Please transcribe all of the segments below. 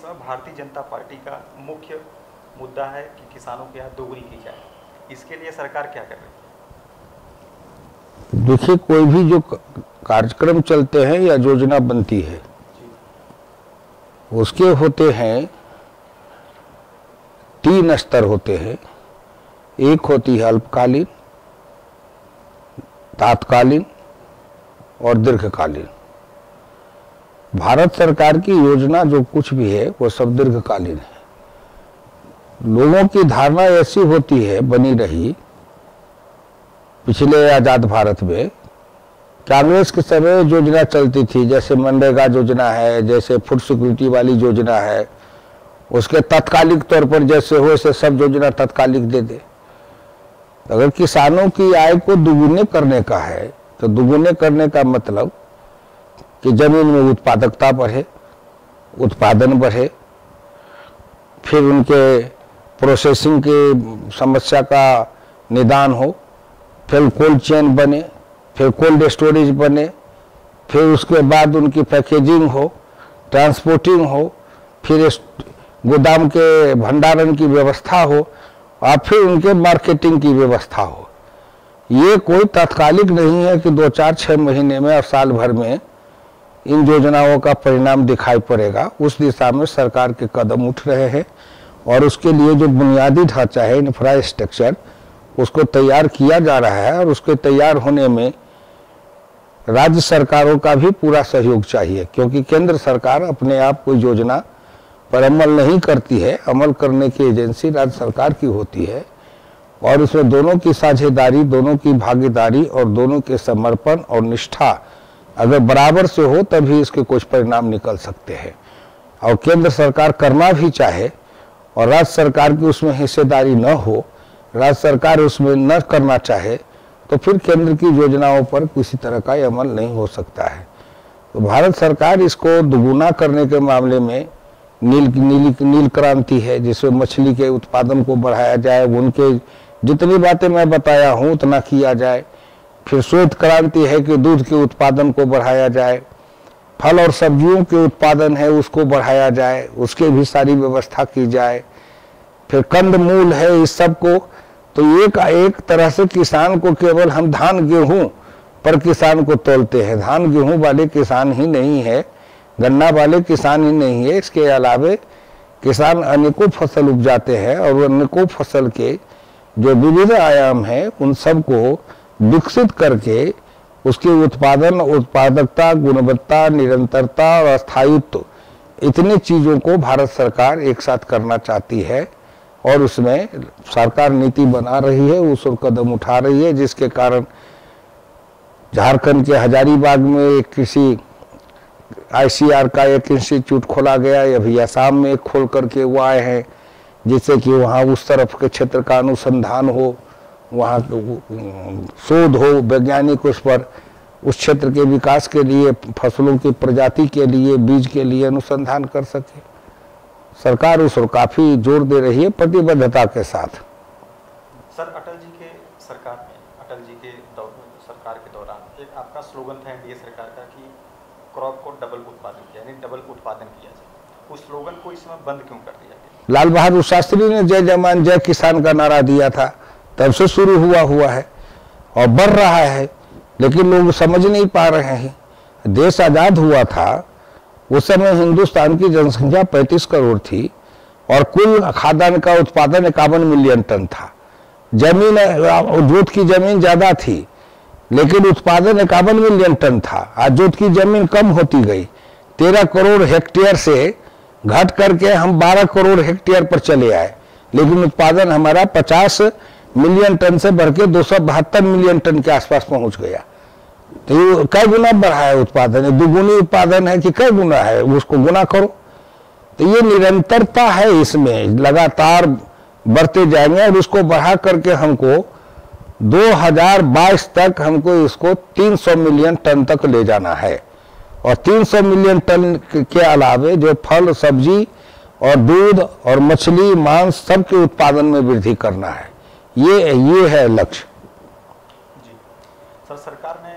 समय भारतीय जनता पार्टी का मुख्य मुद्दा है कि किसानों की आय दोगुनी की जाए। इसके लिए सरकार क्या कर रही है? देखिए, कोई भी जो कार्यक्रम चलते हैं या योजना बनती है उसके होते हैं 3 स्तर होते हैं। एक होती है अल्पकालीन, तात्कालीन और दीर्घकालीन। भारत सरकार की योजना जो कुछ भी है वो सब दीर्घकालीन है। लोगों की धारणा ऐसी होती है, बनी रही पिछले आजाद भारत में। कांग्रेस के समय योजना चलती थी, जैसे मनरेगा योजना है, जैसे फूड सिक्योरिटी वाली योजना है, उसके तात्कालिक तौर पर जैसे हो ऐसे सब योजना तात्कालिक दे दे। अगर किसानों की आय को दुगुने करने का है तो दुगुने करने का मतलब कि जमीन में उत्पादकता बढ़े, उत्पादन बढ़े, फिर उनके प्रोसेसिंग की समस्या का निदान हो, फिर कोल्ड चेन बने, फिर कोल्ड स्टोरेज बने, फिर उसके बाद उनकी पैकेजिंग हो, ट्रांसपोर्टिंग हो, फिर गोदाम के भंडारण की व्यवस्था हो और फिर उनके मार्केटिंग की व्यवस्था हो। ये कोई तात्कालिक नहीं है कि 2, 4, 6 महीने में और साल भर में इन योजनाओं का परिणाम दिखाई पड़ेगा। उस दिशा में सरकार के कदम उठ रहे हैं और उसके लिए जो बुनियादी ढांचा है, इंफ्रास्ट्रक्चर, उसको तैयार किया जा रहा है और उसके तैयार होने में राज्य सरकारों का भी पूरा सहयोग चाहिए, क्योंकि केंद्र सरकार अपने आप कोई योजना पर अमल नहीं करती है। अमल करने की एजेंसी राज्य सरकार की होती है और उसमें दोनों की साझेदारी, दोनों की भागीदारी और दोनों के समर्पण और निष्ठा अगर बराबर से हो तभी इसके कुछ परिणाम निकल सकते हैं। और केंद्र सरकार करना भी चाहे और राज्य सरकार की उसमें हिस्सेदारी न हो, राज्य सरकार उसमें न करना चाहे, तो फिर केंद्र की योजनाओं पर किसी तरह का अमल नहीं हो सकता है। तो भारत सरकार इसको दुगुना करने के मामले में नील क्रांति है, जिसमें मछली के उत्पादन को बढ़ाया जाए, उनके जितनी बातें मैं बताया हूँ उतना किया जाए। फिर श्वेत क्रांति है कि दूध के उत्पादन को बढ़ाया जाए, फल और सब्जियों के उत्पादन है उसको बढ़ाया जाए, उसके भी सारी व्यवस्था की जाए। फिर कंद मूल है, इस सब को तो एक तरह से किसान को केवल हम धान गेहूं पर किसान को तोलते हैं। धान गेहूं वाले किसान ही नहीं है, गन्ना वाले किसान ही नहीं है, इसके अलावे किसान अनेकों फसल उपजाते हैं और अनेकों फसल के जो विविध आयाम हैं उन सब को विकसित करके उसके उत्पादन, उत्पादकता, गुणवत्ता, निरंतरता और स्थायित्व, इतनी चीजों को भारत सरकार एक साथ करना चाहती है और उसमें सरकार नीति बना रही है, उस ओर कदम उठा रही है, जिसके कारण झारखंड के हजारीबाग में एक कृषि ICR का एक इंस्टीट्यूट खोला गया, अभी असम में खोल करके वो आए हैं, जिससे कि वहाँ उस तरफ के क्षेत्र का अनुसंधान हो, वहाँ शोध हो वैज्ञानिक उस पर, उस क्षेत्र के विकास के लिए, फसलों की प्रजाति के लिए, बीज के लिए अनुसंधान कर सके। सरकार उस पर काफी जोर दे रही है प्रतिबद्धता के साथ। सर, अटल जी के सरकार में, अटल जी के सरकार के दौरान एक आपका स्लोगन था एनडीए सरकार का कि क्रॉप को डबल उत्पादन किया, यानी डबल उत्पादन किया जाए। उस स्लोगन को इस समय बंद क्यों कर दिया गया? लाल बहादुर शास्त्री ने जय जवान जय किसान का नारा दिया था, तब से शुरू हुआ है और बढ़ रहा है, लेकिन लोग समझ नहीं पा रहे हैं। देश आजाद हुआ था उस समय हिंदुस्तान की जनसंख्या 35 करोड़ थी और कुल खाद्यान्न का उत्पादन 51 मिलियन टन था। जमीन, जोत की जमीन ज्यादा थी लेकिन उत्पादन 51 मिलियन टन था। आज जोत की जमीन कम होती गई, 13 करोड़ हेक्टेयर से घट करके हम 12 करोड़ हेक्टेयर पर चले आए, लेकिन उत्पादन हमारा 50 मिलियन टन से बढ़ के 272 मिलियन टन के आसपास पहुंच गया। तो ये कई गुना बढ़ा है उत्पादन, दुगुनी उत्पादन है कि कई गुना है, उसको गुना करो। तो ये निरंतरता है, इसमें लगातार बढ़ते जाएंगे और उसको बढ़ा करके हमको 2022 तक हमको इसको 300 मिलियन टन तक ले जाना है। और 300 मिलियन टन के अलावे जो फल, सब्जी और दूध और मछली, मांस सब के उत्पादन में वृद्धि करना है। ये है लक्ष्य। जी सर, सरकार ने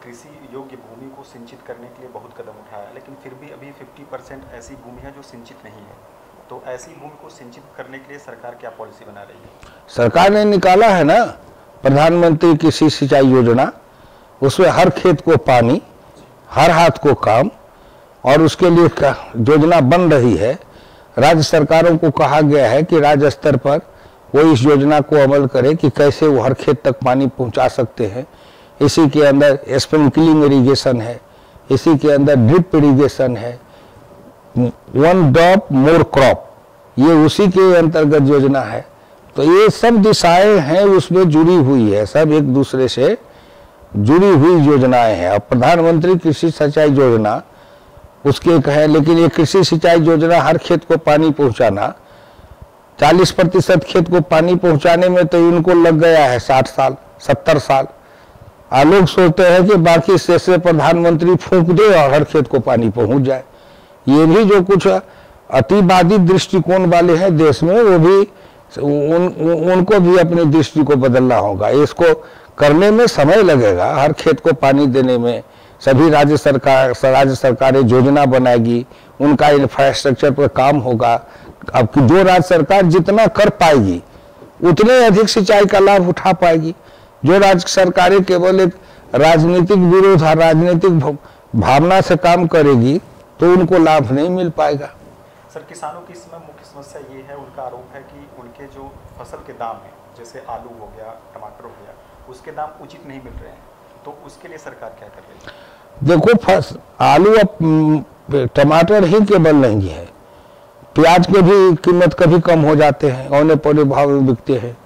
कृषि योग्य भूमि को सिंचित करने के लिए बहुत कदम उठाया, लेकिन फिर भी अभी 50% ऐसी भूमि है जो सिंचित नहीं है। तो ऐसी भूमि को सिंचित करने के लिए सरकार क्या पॉलिसी बना रही है? सरकार ने निकाला है ना प्रधानमंत्री कृषि सिंचाई योजना, उसमें हर खेत को पानी, हर हाथ को काम, और उसके लिए योजना बन रही है। राज्य सरकारों को कहा गया है कि राज्य स्तर पर वो इस योजना को अमल करे कि कैसे वो हर खेत तक पानी पहुंचा सकते हैं। इसी के अंदर स्प्रिंकलिंग इरिगेशन है, इसी के अंदर ड्रिप इरिगेशन है, वन ड्रॉप मोर क्रॉप, ये उसी के अंतर्गत योजना है। तो ये सब दिशाएं हैं उसमें जुड़ी हुई है, सब एक दूसरे से जुड़ी हुई योजनाएं हैं। और प्रधानमंत्री कृषि सिंचाई योजना उसके एक है, लेकिन ये कृषि सिंचाई योजना हर खेत को पानी पहुंचाना, 40% खेत को पानी पहुंचाने में तो इनको लग गया है 60 साल 70 साल। लोग सोचते हैं कि बाकी से प्रधानमंत्री फूंक दे और हर खेत को पानी पहुंच जाए। ये भी जो कुछ अतिवादी दृष्टिकोण वाले हैं देश में, वो भी उनको भी अपनी दृष्टि को बदलना होगा। इसको करने में समय लगेगा, हर खेत को पानी देने में सभी राज्य सरकारें योजना बनाएगी, उनका इंफ्रास्ट्रक्चर पर काम होगा। अब जो राज्य सरकार जितना कर पाएगी उतने अधिक सिंचाई का लाभ उठा पाएगी। जो राज्य सरकारें केवल एक राजनीतिक विरोध, राजनीतिक भावना से काम करेगी तो उनको लाभ नहीं मिल पाएगा। सर, किसानों की इसमें मुख्य समस्या ये है, उनका आरोप है कि उनके जो फसल के दाम हैं, जैसे आलू हो गया, टमाटर हो गया, उसके दाम उचित नहीं मिल रहे हैं। तो उसके लिए सरकार क्या कर रही है? देखो, आलू अब टमाटर ही केवल नहीं है, प्याज के भी कीमत कभी कम हो जाते हैं, औने पौने भाव में बिकते हैं।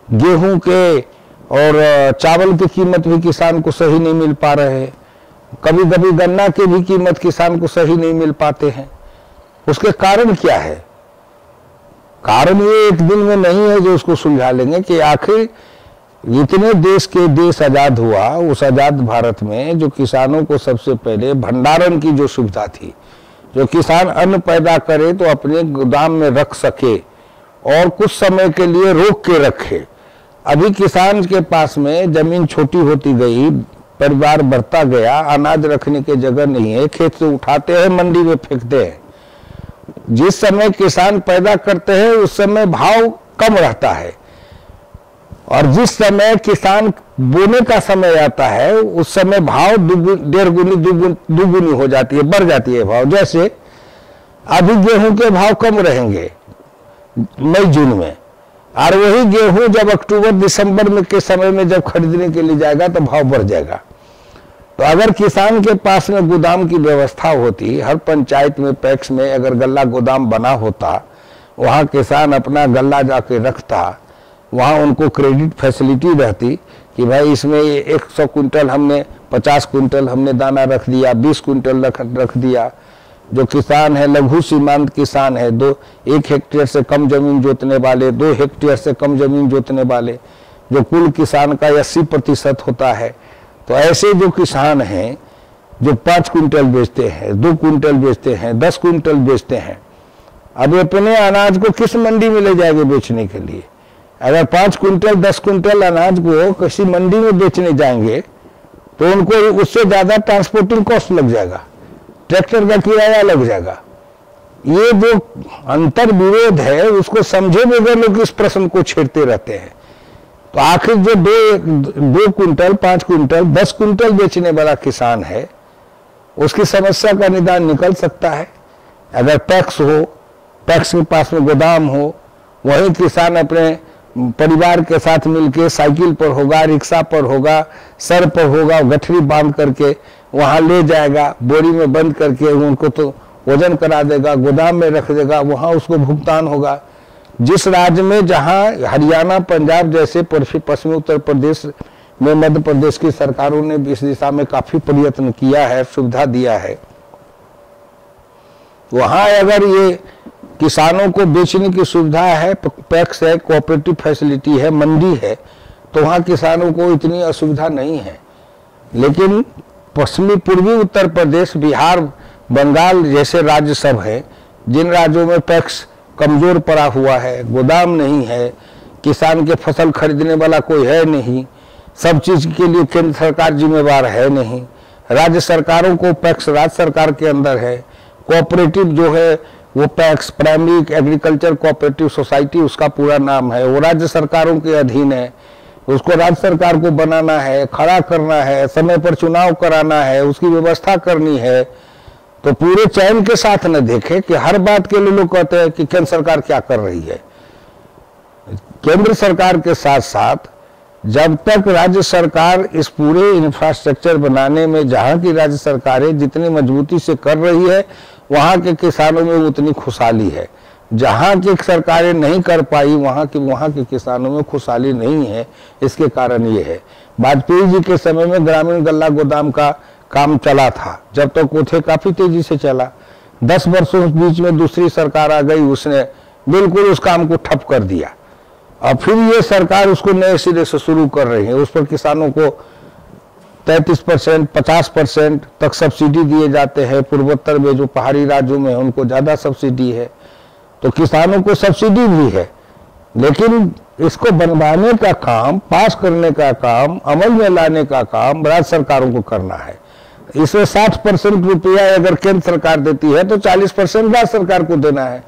गेहूं के और चावल की कीमत भी किसान को सही नहीं मिल पा रहे हैं। कभी कभी गन्ना की भी कीमत किसान को सही नहीं मिल पाते हैं। उसके कारण क्या है? कारण ये एक दिन में नहीं है जो उसको सुलझा लेंगे कि आखिर इतने देश आजाद हुआ, उस आजाद भारत में जो किसानों को सबसे पहले भंडारण की जो सुविधा थी, जो किसान अन्न पैदा करे तो अपने गोदाम में रख सके और कुछ समय के लिए रोक के रखे। अभी किसान के पास में जमीन छोटी होती गई, परिवार बढ़ता गया, अनाज रखने की जगह नहीं है, खेत से उठाते हैं मंडी में फेंकते हैं। जिस समय किसान पैदा करते हैं उस समय भाव कम रहता है, और जिस समय किसान बोने का समय आता है उस समय भाव डेढ़ गुनी दुगुनी हो जाती है, बढ़ जाती है भाव। जैसे अभी गेहूं के भाव कम रहेंगे मई जून में, और वही गेहूं जब अक्टूबर दिसंबर में के समय में जब खरीदने के लिए जाएगा तो भाव बढ़ जाएगा। तो अगर किसान के पास में गोदाम की व्यवस्था होती, हर पंचायत में पैक्स में अगर गल्ला गोदाम बना होता, वहाँ किसान अपना गल्ला जाके रखता, वहाँ उनको क्रेडिट फैसिलिटी रहती कि भाई इसमें 100 कुंटल हमने 50 कुंटल हमने दाना रख दिया, 20 कुंटल रख दिया। जो किसान है, लघु सीमांत किसान है, 1 हेक्टेयर से कम जमीन जोतने वाले, 2 हेक्टेयर से कम जमीन जोतने वाले, जो कुल किसान का 80% होता है, तो ऐसे जो किसान हैं जो 5 कुंटल बेचते हैं, 2 कुंटल बेचते हैं, 10 कुंटल बेचते हैं, अब अपने अनाज को किस मंडी में ले जाएंगे बेचने के लिए? अगर 5 कुंटल 10 कुंटल अनाज को किसी मंडी में बेचने जाएंगे तो उनको उससे ज्यादा ट्रांसपोर्टिंग कॉस्ट लग जाएगा, ट्रैक्टर का किराया लग जाएगा। ये जो अंतर विरोध है उसको समझे बगैर लोग इस प्रश्न को छेड़ते रहते हैं। तो आखिर जो 2 कुंटल 5 कुंटल 10 कुंटल बेचने वाला किसान है उसकी समस्या का निदान निकल सकता है अगर टैक्स हो, टैक्स के पास में गोदाम हो, वही किसान अपने परिवार के साथ मिलके साइकिल पर होगा, रिक्शा पर होगा, सर पर होगा, गठरी बांध करके वहां ले जाएगा, बोरी में बंद करके उनको तो वजन करा देगा, गोदाम में रख देगा, वहां उसको भुगतान होगा। जिस राज्य में जहां हरियाणा, पंजाब जैसे पश्चिमी उत्तर प्रदेश में मध्य प्रदेश की सरकारों ने इस दिशा में काफी प्रयत्न किया है, सुविधा दिया है, वहां अगर ये किसानों को बेचने की सुविधा है, पैक्स है, कोऑपरेटिव फैसिलिटी है, मंडी है, तो वहां किसानों को इतनी असुविधा नहीं है। लेकिन पश्चिमी पूर्वी उत्तर प्रदेश, बिहार, बंगाल जैसे राज्य सब हैं जिन राज्यों में पैक्स कमजोर पड़ा हुआ है, गोदाम नहीं है, किसान के फसल खरीदने वाला कोई है नहीं, सब चीज के लिए केंद्र सरकार जिम्मेवार है नहीं। राज्य सरकारों को पैक्स राज्य सरकार के अंदर है। कोऑपरेटिव जो है वो PACS, primary agriculture cooperative society उसका पूरा नाम है, वो राज्य सरकारों के अधीन है। उसको राज्य सरकार को बनाना है, खड़ा करना है, समय पर चुनाव कराना है, उसकी व्यवस्था करनी है। तो पूरे चैन के साथ न देखें कि हर बात के लिए लोग कहते हैं कि केंद्र सरकार क्या कर रही है। केंद्र सरकार के साथ साथ जब तक राज्य सरकार इस पूरे इंफ्रास्ट्रक्चर बनाने में, जहां की राज्य सरकारें जितनी मजबूती से कर रही है, वहां के किसानों में उतनी खुशहाली है। जहां की सरकारें नहीं कर पाई, वहां के किसानों में खुशहाली नहीं है। इसके कारण ये है, वाजपेयी जी के समय में ग्रामीण गल्ला गोदाम का काम चला था, जब तक वो थे काफी तेजी से चला। 10 वर्षों के बीच में दूसरी सरकार आ गई, उसने बिल्कुल उस काम को ठप कर दिया। और फिर ये सरकार उसको नए सिरे से शुरू कर रही है। उस पर किसानों को 33%, 50% तक सब्सिडी दिए जाते हैं। पूर्वोत्तर में जो पहाड़ी राज्यों में है उनको ज्यादा सब्सिडी है, तो किसानों को सब्सिडी भी है। लेकिन इसको बनवाने का काम, पास करने का काम, अमल में लाने का काम राज्य सरकारों को करना है। इसमें 60% रुपया अगर केंद्र सरकार देती है तो 40% राज्य सरकार को देना है।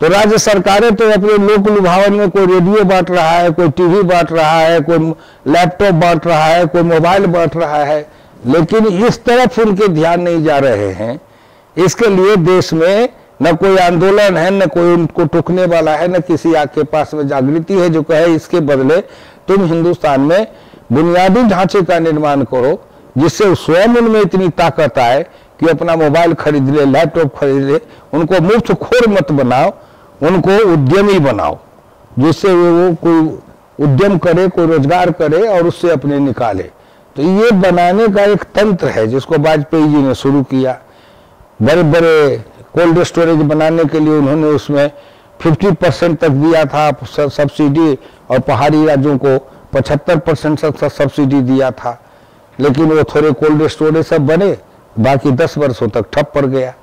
तो राज्य सरकारें तो अपने लोक लुभावन में कोई रेडियो बांट रहा है, कोई टीवी बांट रहा है, कोई लैपटॉप बांट रहा है, कोई मोबाइल बांट रहा है, लेकिन इस तरफ उनके ध्यान नहीं जा रहे हैं। इसके लिए देश में न कोई आंदोलन है, न कोई उनको टोकने वाला है, न किसी आपके पास में जागृति है जो कहे इसके बदले तुम हिंदुस्तान में बुनियादी ढांचे का निर्माण करो, जिससे स्वयं उनमें इतनी ताकत आए कि अपना मोबाइल खरीद ले, लैपटॉप खरीद ले। उनको मुफ्त खोर मत बनाओ, उनको उद्यमी बनाओ, जिससे वो कोई उद्यम करे, कोई रोजगार करे और उससे अपने निकाले। तो ये बनाने का एक तंत्र है जिसको वाजपेयी जी ने शुरू किया। बड़े बड़े कोल्ड स्टोरेज बनाने के लिए उन्होंने उसमें 50% तक दिया था सब्सिडी, और पहाड़ी राज्यों को 75% सब्सिडी दिया था। लेकिन वो थोड़े कोल्ड स्टोरेज सब बने, बाकी 10 वर्षों तक ठप पड़ गया।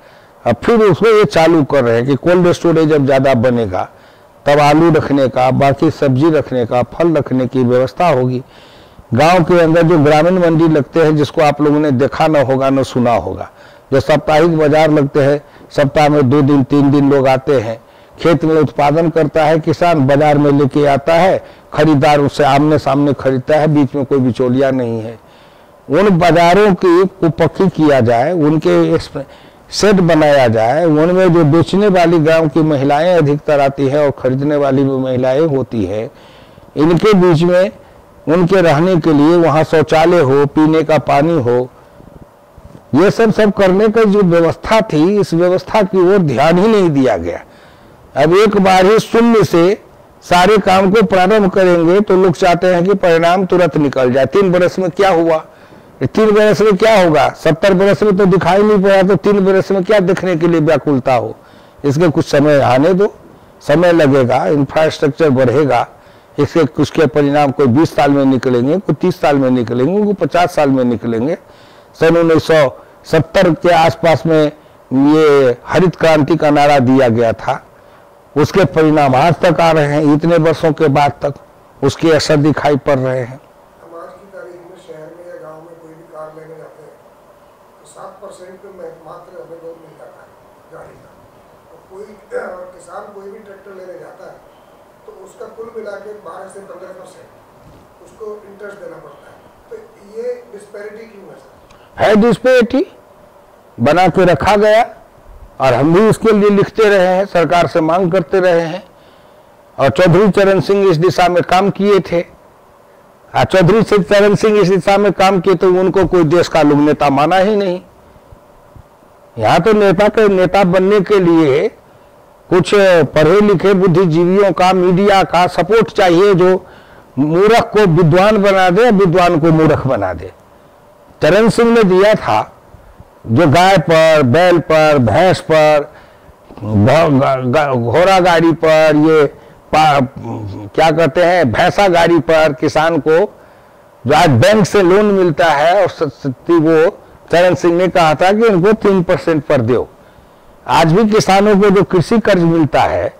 अब फिर उसको ये चालू कर रहे हैं कि कोल्ड स्टोरेज जब ज्यादा बनेगा तब आलू रखने का, बाकी सब्जी रखने का, फल रखने की व्यवस्था होगी। गांव के अंदर जो ग्रामीण मंडी लगते हैं, जिसको आप लोगों ने देखा ना होगा, न सुना होगा, जो साप्ताहिक बाजार लगते हैं, सप्ताह में 2 दिन 3 दिन लोग आते हैं, खेत में उत्पादन करता है किसान, बाजार में लेके आता है, खरीदार उससे आमने सामने खरीदता है, बीच में कोई बिचौलिया नहीं है। उन बाजारों की को पक्की किया जाए, उनके सेट बनाया जाए, उनमें जो बेचने वाली गांव की महिलाएं अधिकतर आती है और खरीदने वाली भी महिलाएं होती है, इनके बीच में उनके रहने के लिए वहां शौचालय हो, पीने का पानी हो, ये सब करने का जो व्यवस्था थी, इस व्यवस्था की ओर ध्यान ही नहीं दिया गया। अब एक बार ही शून्य से सारे काम को प्रारंभ करेंगे तो लोग चाहते हैं कि परिणाम तुरंत निकल जाए। 3 बरस में क्या हुआ, 3 बरस में क्या होगा? 70 बरस में तो दिखाई नहीं पड़ा, तो 3 बरस में क्या देखने के लिए व्याकुलता हो? इसके कुछ समय आने दो, समय लगेगा, इंफ्रास्ट्रक्चर बढ़ेगा, इसके कुछ के परिणाम कोई 20 साल में निकलेंगे, कोई 30 साल में निकलेंगे, कोई 50 साल में निकलेंगे। सन 1970 के आसपास में ये हरित क्रांति का नारा दिया गया था, उसके परिणाम आज तक आ रहे हैं, इतने वर्षों के बाद तक उसके असर दिखाई पड़ रहे हैं। आज की तारीख में शहर में या गांव में कोई भी कार लेने जाते हैं तो 7% में मात्र हमें लोन मिल जाता है गाड़ी का। तो कोई किसान कोई भी ट्रैक्टर लेने जाता है तो उसका कुल मिला के 12 से 15% उसको इंटरेस्ट देना पड़ता है। तो ये डिस्पैरिटी क्यों है सर? है डिस्पैरिटी, बना के रखा गया, और हम भी इसके लिए लिखते रहे हैं, सरकार से मांग करते रहे हैं, और चौधरी चरण सिंह इस दिशा में काम किए थे। चौधरी चरण सिंह इस दिशा में काम किए तो उनको कोई देश का लोग नेता माना ही नहीं। यहाँ तो नेता बनने के लिए कुछ पढ़े लिखे बुद्धिजीवियों का, मीडिया का सपोर्ट चाहिए, जो मूर्ख को विद्वान बना दे, विद्वान को मूर्ख बना दे। चरण सिंह ने दिया था, जो गाय पर, बैल पर, भैंस पर, घोड़ा गाड़ी पर, ये क्या कहते हैं, भैंसा गाड़ी पर किसान को जो आज बैंक से लोन मिलता है, और वो चरण सिंह ने कहा था कि इनको 3% पर दो। आज भी किसानों को जो कृषि कर्ज मिलता है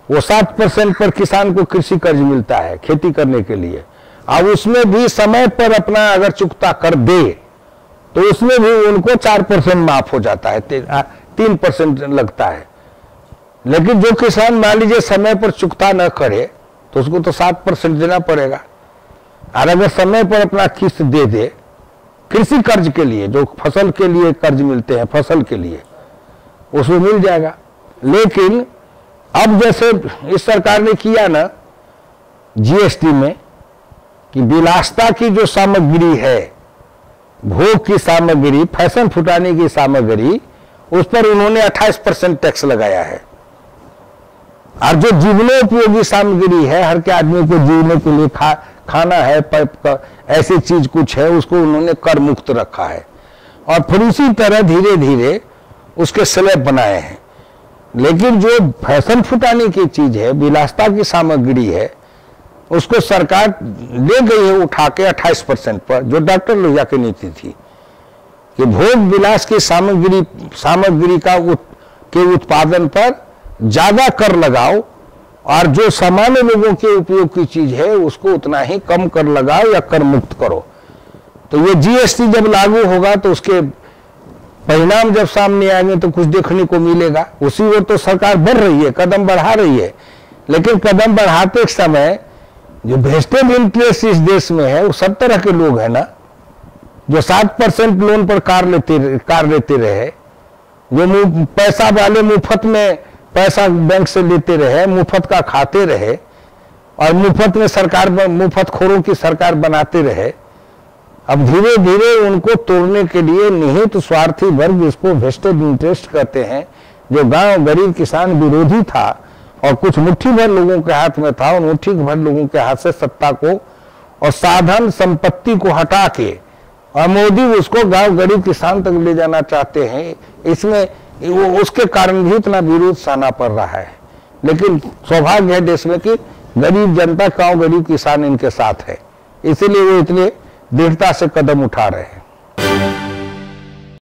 वो 7% पर किसान को कृषि कर्ज मिलता है खेती करने के लिए, अब उसमें भी समय पर अपना अगर चुकता कर दे तो उसमें भी उनको 4% माफ हो जाता है, 3% लगता है। लेकिन जो किसान मान लीजिए समय पर चुकता न करे तो उसको तो 7% देना पड़ेगा। और अगर समय पर अपना किस्त दे दे कृषि कर्ज के लिए, जो फसल के लिए कर्ज मिलते हैं फसल के लिए, उसमें मिल जाएगा। लेकिन अब जैसे इस सरकार ने किया ना जीएसटी में कि विलासिता की जो सामग्री है, भोग की सामग्री, फैशन फुटाने की सामग्री, उस पर उन्होंने 28% टैक्स लगाया है। और जो जीवनोपयोगी सामग्री है, हर के आदमी को जीने के लिए खाना है, ऐसी चीज कुछ है, उसको उन्होंने कर मुक्त रखा है। और फिर इसी तरह धीरे धीरे उसके स्लैब बनाए हैं। लेकिन जो फैशन फुटाने की चीज है, विलासिता की सामग्री है, उसको सरकार ले गई है उठा के 28% पर, जो डॉक्टर लोहिया की नीति थी कि भोग विलास की सामग्री के उत्पादन पर ज्यादा कर लगाओ और जो सामान्य लोगों के उपयोग की चीज है उसको उतना ही कम कर लगाओ या कर मुक्त करो। तो ये जीएसटी जब लागू होगा तो उसके परिणाम जब सामने आएंगे तो कुछ देखने को मिलेगा। उसी ओर तो सरकार बढ़ रही है, कदम बढ़ा रही है। लेकिन कदम बढ़ाते समय जो वेस्टेड इंटरेस्ट इस देश में है वो सब तरह के लोग हैं ना, जो 7% लोन पर कार लेते रहे, जो पैसा वाले मुफ्त में पैसा बैंक से लेते रहे, मुफ्त का खाते रहे और मुफ्त में सरकार, मुफ्त खोरों की सरकार बनाते रहे। अब धीरे धीरे उनको तोड़ने के लिए निहित स्वार्थी वर्ग, जिसको वेस्टेड इंटरेस्ट कहते हैं, जो गांव गरीब किसान विरोधी था और कुछ मुट्ठी भर लोगों के हाथ में था, उन मुट्ठी भर लोगों के हाथ से सत्ता को और साधन संपत्ति को हटा के और मोदी उसको गांव गरीब किसान तक ले जाना चाहते हैं। इसमें वो उसके कारण भी इतना विरोध सहना पड़ रहा है। लेकिन सौभाग्य है देश में कि गरीब जनता, गांव गरीब किसान इनके साथ है, इसीलिए वो इतने दृढ़ता से कदम उठा रहे हैं।